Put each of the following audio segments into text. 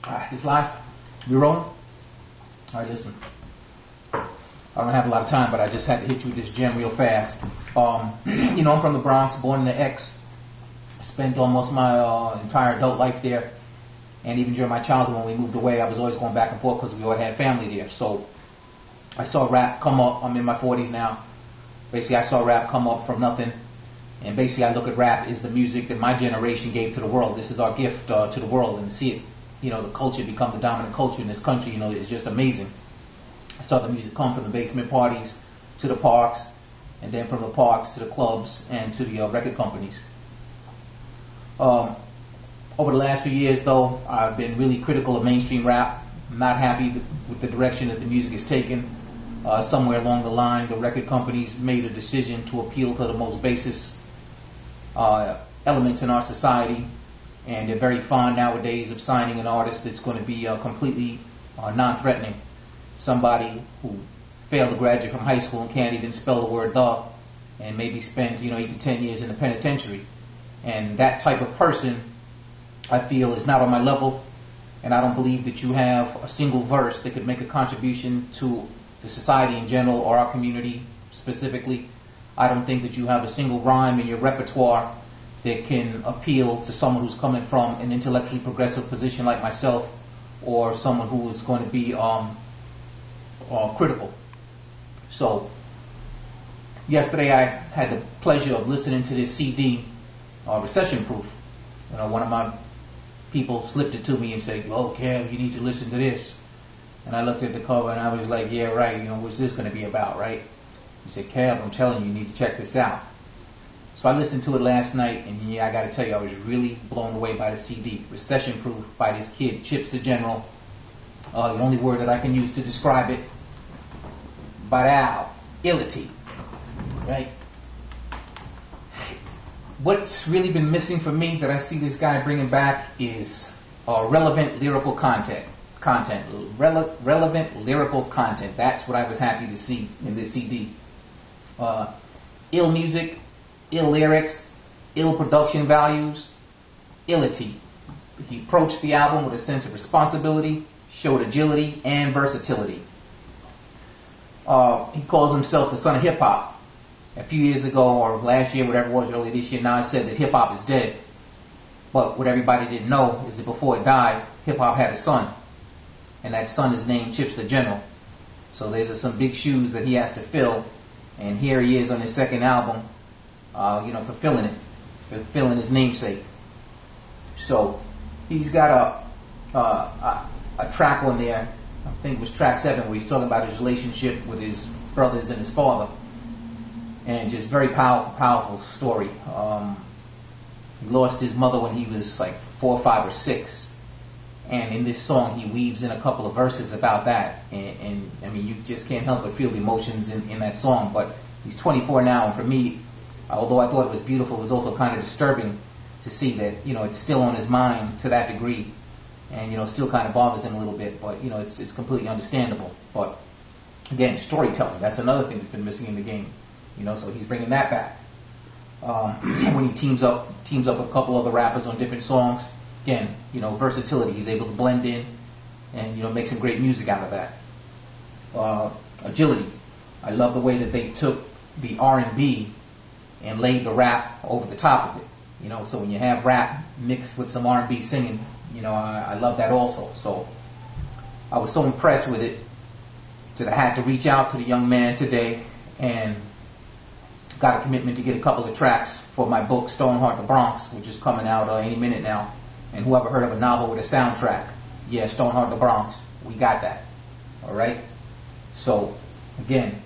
Alright, this live. We rolling? Alright, listen. I don't have a lot of time, but I just had to hit you with this gem real fast. You know, I'm from the Bronx, born in the X. Spent almost my entire adult life there. And even during my childhood, when we moved away, I was always going back and forth because we all had family there. So I saw rap come up. I'm in my 40s now. Basically, I saw rap come up from nothing. And basically, I look at rap as the music that my generation gave to the world. This is our gift to the world. And to see it, you know, the culture become the dominant culture in this country, you know, is just amazing. I saw the music come from the basement parties to the parks, and then from the parks to the clubs and to the record companies. Over the last few years, though, I've been really critical of mainstream rap. I'm not happy with the direction that the music is taken. Somewhere along the line, the record companies made a decision to appeal to the most basis elements in our society, and they're very fond nowadays of signing an artist that's going to be completely non-threatening. Somebody who failed to graduate from high school and can't even spell the word "the," and maybe spent 8 to 10 years in the penitentiary. And that type of person, I feel, is not on my level, and I don't believe that you have a single verse that could make a contribution to the society in general or our community specifically. I don't think that you have a single rhyme in your repertoire that can appeal to someone who's coming from an intellectually progressive position like myself, or someone who is going to be critical. So yesterday I had the pleasure of listening to this CD, Recession Proof. You know, one of my people slipped it to me and said, "Oh, Kev, you need to listen to this." And I looked at the cover and I was like, "Yeah, right. You know, what's this going to be about, right?" He said, "Kev, I'm telling you, you need to check this out." So I listened to it last night, and yeah, I got to tell you, I was really blown away by the CD, Recession Proof, by this kid, Chipz Da General. The only word that I can use to describe it, ILLITY, right? What's really been missing for me that I see this guy bringing back is relevant lyrical content. Relevant lyrical content. That's what I was happy to see in this CD. Ill music, ill lyrics, ill production values, ILLITY. He approached the album with a sense of responsibility, showed agility and versatility. He calls himself the son of hip-hop. A few years ago, or last year, whatever it was, early this year, now I said that hip-hop is dead. But what everybody didn't know is that before it died, hip-hop had a son. And that son is named Chipz Da General. So there's some big shoes that he has to fill. And here he is on his second album, fulfilling his namesake. So he's got a track on there, I think it was track 7, where he's talking about his relationship with his brothers and his father. And just very powerful story. He lost his mother when he was like 4, 5, or 6. And in this song, he weaves in a couple of verses about that. And I mean, you just can't help but feel the emotions in that song. But he's 24 now, and for me, although I thought it was beautiful, it was also kind of disturbing to see that, it's still on his mind to that degree. And, still kind of bothers him a little bit. But, it's completely understandable. But, again, storytelling, that's another thing that's been missing in the game. So he's bringing that back. When he teams up with a couple other rappers on different songs, again, versatility. He's able to blend in and, make some great music out of that. Agility. I love the way that they took the R&B and laid the rap over the top of it. So when you have rap mixed with some R&B singing, I love that also. So I was so impressed with it that I had to reach out to the young man today and got a commitment to get a couple of tracks for my book, Stoneheart the Bronx, which is coming out any minute now. And whoever heard of a novel with a soundtrack, yeah, Stoneheart the Bronx, we got that. All right? So, again,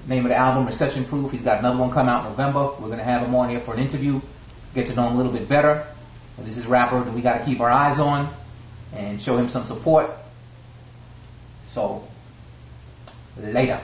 name of the album, Recession Proof. He's got another one coming out in November. We're going to have him on here for an interview, get to know him a little bit better. But this is a rapper that we got to keep our eyes on and show him some support. So, later.